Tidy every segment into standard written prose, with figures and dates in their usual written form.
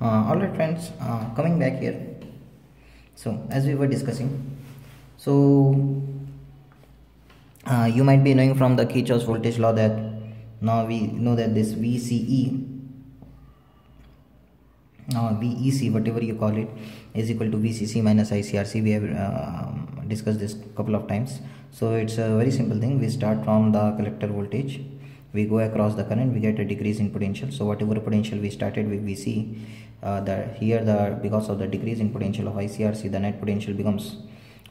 Alright friends, coming back here. So as we were discussing, so you might be knowing from the Kirchhoff's voltage law that now we know that this VCE, VEC, whatever you call it, is equal to VCC minus ICRC. We have discussed this couple of times. So it's a very simple thing. We start from the collector voltage, we go across the current, we get a decrease in potential. So whatever potential we started with VC, because of the decrease in potential of ICRC, the net potential becomes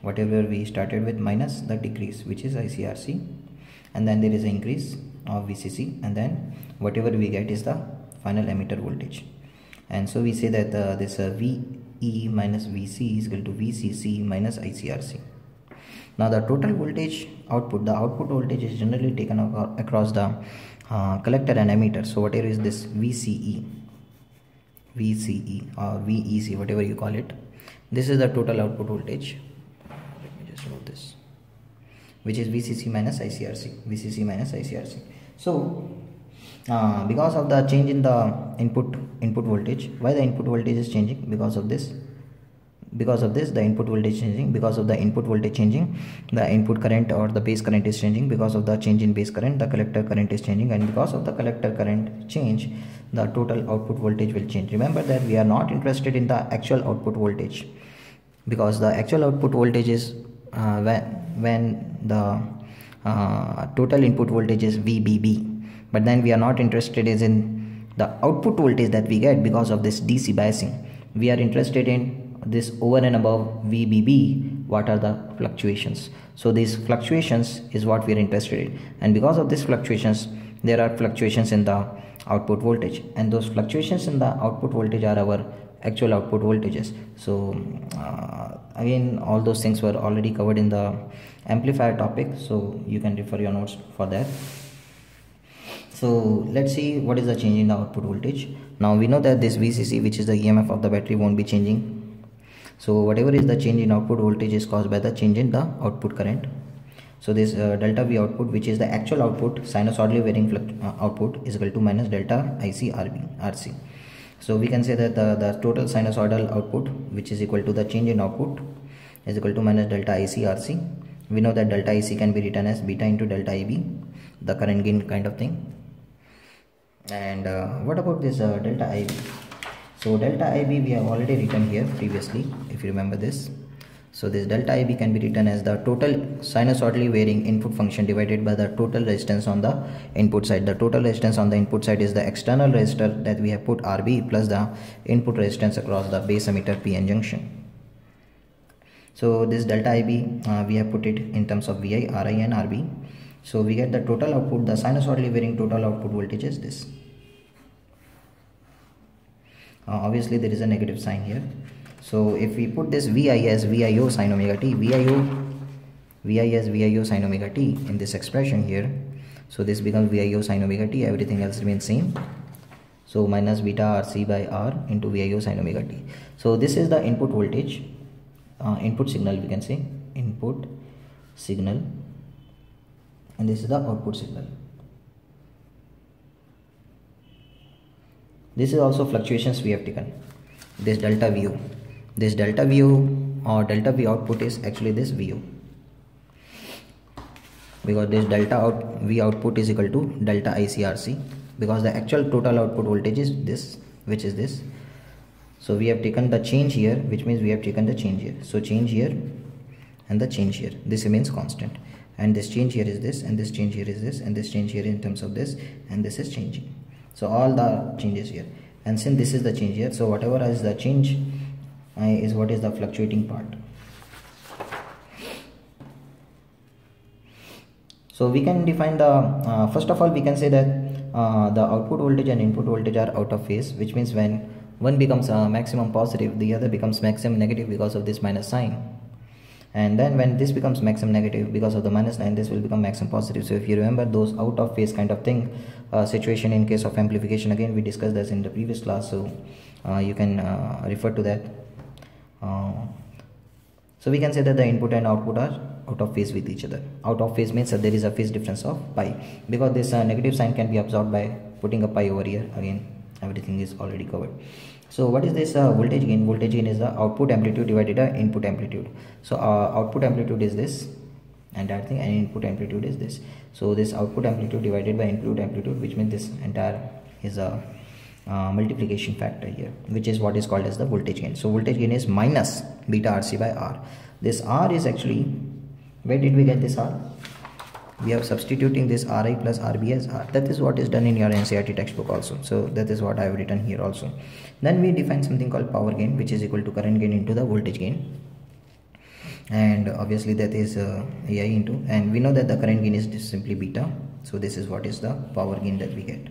whatever we started with minus the decrease, which is ICRC, and then there is an increase of VCC, and then whatever we get is the final emitter voltage. And so we say that this VE minus VC is equal to VCC minus ICRC. Now the total voltage output, the output voltage is generally taken across the collector and emitter. So whatever is this VCE or VEC, whatever you call it, this is the total output voltage. Let me just note this, which is VCC minus ICRC. So because of the change in the input voltage, why the input voltage is changing? Because of this the input voltage changing. Because of the input voltage changing, the input current or the base current is changing. Because of the change in base current, the collector current is changing, and because of the collector current change, the total output voltage will change. Remember that we are not interested in the actual output voltage, because the actual output voltage is when the total input voltage is VBB. But then we are not interested in the output voltage that we get because of this DC biasing. We are interested in this over and above VBB, what are the fluctuations. So these fluctuations is what we are interested in, and because of these fluctuations, there are fluctuations in the output voltage, and those fluctuations in the output voltage are our actual output voltages. So again, all those things were already covered in the amplifier topic, so you can refer your notes for that. So let's see what is the change in the output voltage. Now we know that this VCC, which is the EMF of the battery, won't be changing. So whatever is the change in output voltage is caused by the change in the output current. So this delta V output, which is the actual output, sinusoidally varying output, is equal to minus delta IC RC. So we can say that the total sinusoidal output, which is equal to the change in output, is equal to minus delta IC RC. We know that delta IC can be written as beta into delta IB, the current gain kind of thing. And what about this delta IB? So delta IB we have already written here previously, if you remember this. So this delta IB can be written as the total sinusoidally varying input function divided by the total resistance on the input side. The total resistance on the input side is the external resistor that we have put RB plus the input resistance across the base emitter PN junction. So this delta IB we have put it in terms of VI, RI and RB. So we get the total output, the sinusoidally varying total output voltage is this. Obviously there is a negative sign here. So if we put this VI as VIO sin omega t, VI as VIO sin omega t in this expression here, so this becomes VIO sin omega t, everything else remains same. So minus beta RC by R into VIO sin omega t. So this is the input voltage, input signal, we can say input signal, and this is the output signal. This is also fluctuations we have taken. This delta VO, or delta V output is actually this VO, because this delta V output is equal to delta ICRC, because the actual total output voltage is this, which is this. So we have taken the change here, which means we have taken the change here. So change here and the change here, this remains constant, and this change here is this, and this change here is this, and this change here in terms of this, and this is changing. So all the changes here, and since this is the change here, so whatever is the change is what is the fluctuating part. So we can define the first of all we can say that the output voltage and input voltage are out of phase, which means when one becomes maximum positive, the other becomes maximum negative because of this minus sign. And then when this becomes maximum negative because of the minus sign, this will become maximum positive. So if you remember those out of phase kind of thing situation in case of amplification, again we discussed this in the previous class, so you can refer to that. So we can say that the input and output are out of phase with each other. Out of phase means that there is a phase difference of pi, because this negative sign can be absorbed by putting a pi over here again. everything is already covered. So what is this voltage gain? Voltage gain is the output amplitude divided by input amplitude. So output amplitude is this entire thing, and input amplitude is this. So this output amplitude divided by input amplitude, which means this entire is a multiplication factor here, which is what is called as the voltage gain. So voltage gain is minus beta RC by R. This R is actually, where did we get this R? We are substituting this Ri plus Rb as R. That is what is done in your NCERT textbook also. So that is what I have written here also. Then we define something called power gain, which is equal to current gain into the voltage gain, and obviously that is AI into, and we know that the current gain is just simply beta. So this is what is the power gain that we get.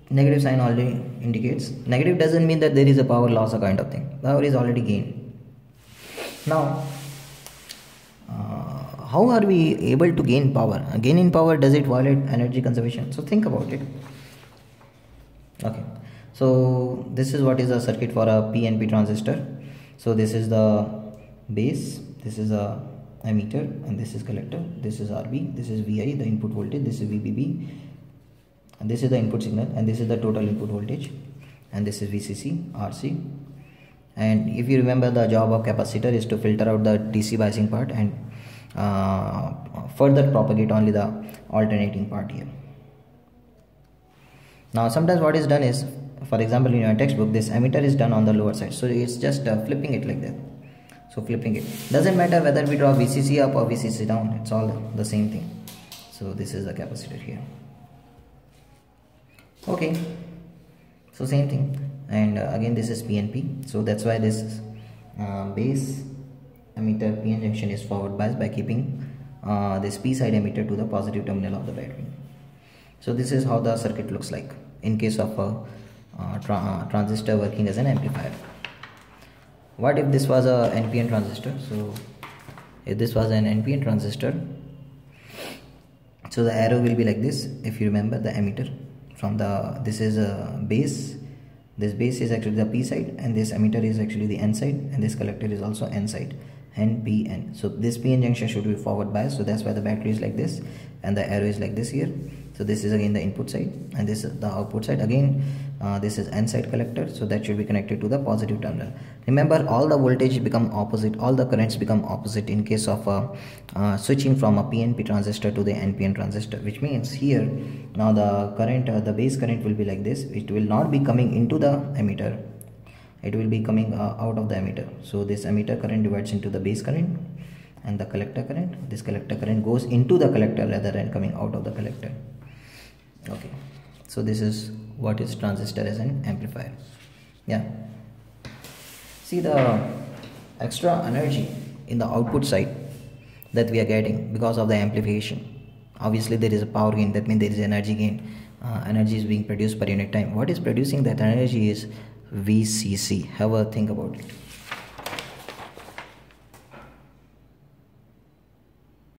Negative sign already indicates, negative doesn't mean that there is a power loss or kind of thing. Power is already gain. Now how are we able to gain power? Gain in power, does it violate energy conservation? So think about it. Okay, so this is what is a circuit for a PNP transistor. So this is the base, this is a emitter, and this is collector. This is RB, this is VI, the input voltage, this is VBB, and this is the input signal, and this is the total input voltage, and this is VCC, RC. And if you remember, the job of capacitor is to filter out the DC biasing part and further propagate only the alternating part here. Now sometimes what is done is, for example, in your textbook, this emitter is done on the lower side, so it's just flipping it like that. So flipping it, doesn't matter whether we draw VCC up or VCC down, it's all the same thing. So this is the capacitor here. Okay, so same thing, and again this is PNP. So that's why this base emitter PN junction is forward biased by keeping this P side emitter to the positive terminal of the battery. So this is how the circuit looks like in case of a transistor working as an amplifier. What if this was a Npn transistor? So if this was an Npn transistor, so the arrow will be like this. If you remember, the emitter from the, this is a base, this base is actually the P side, and this emitter is actually the N side, and this collector is also N side, NPN. So this PN junction should be forward biased, so that's why the battery is like this and the arrow is like this here. So this is again the input side, and this is the output side. Again this is N side collector, so that should be connected to the positive terminal. Remember, all the voltage become opposite, all the currents become opposite in case of switching from a PNP transistor to the NPN transistor, which means here now the current, the base current will be like this. It will not be coming into the emitter, it will be coming out of the emitter. So this emitter current divides into the base current and the collector current. This collector current goes into the collector rather than coming out of the collector. Okay, so this is what is transistor as an amplifier. Yeah, see the extra energy in the output side that we are getting because of the amplification. Obviously there is a power gain, that means there is energy gain. Energy is being produced per unit time. What is producing that energy is VCC. Have a think about it.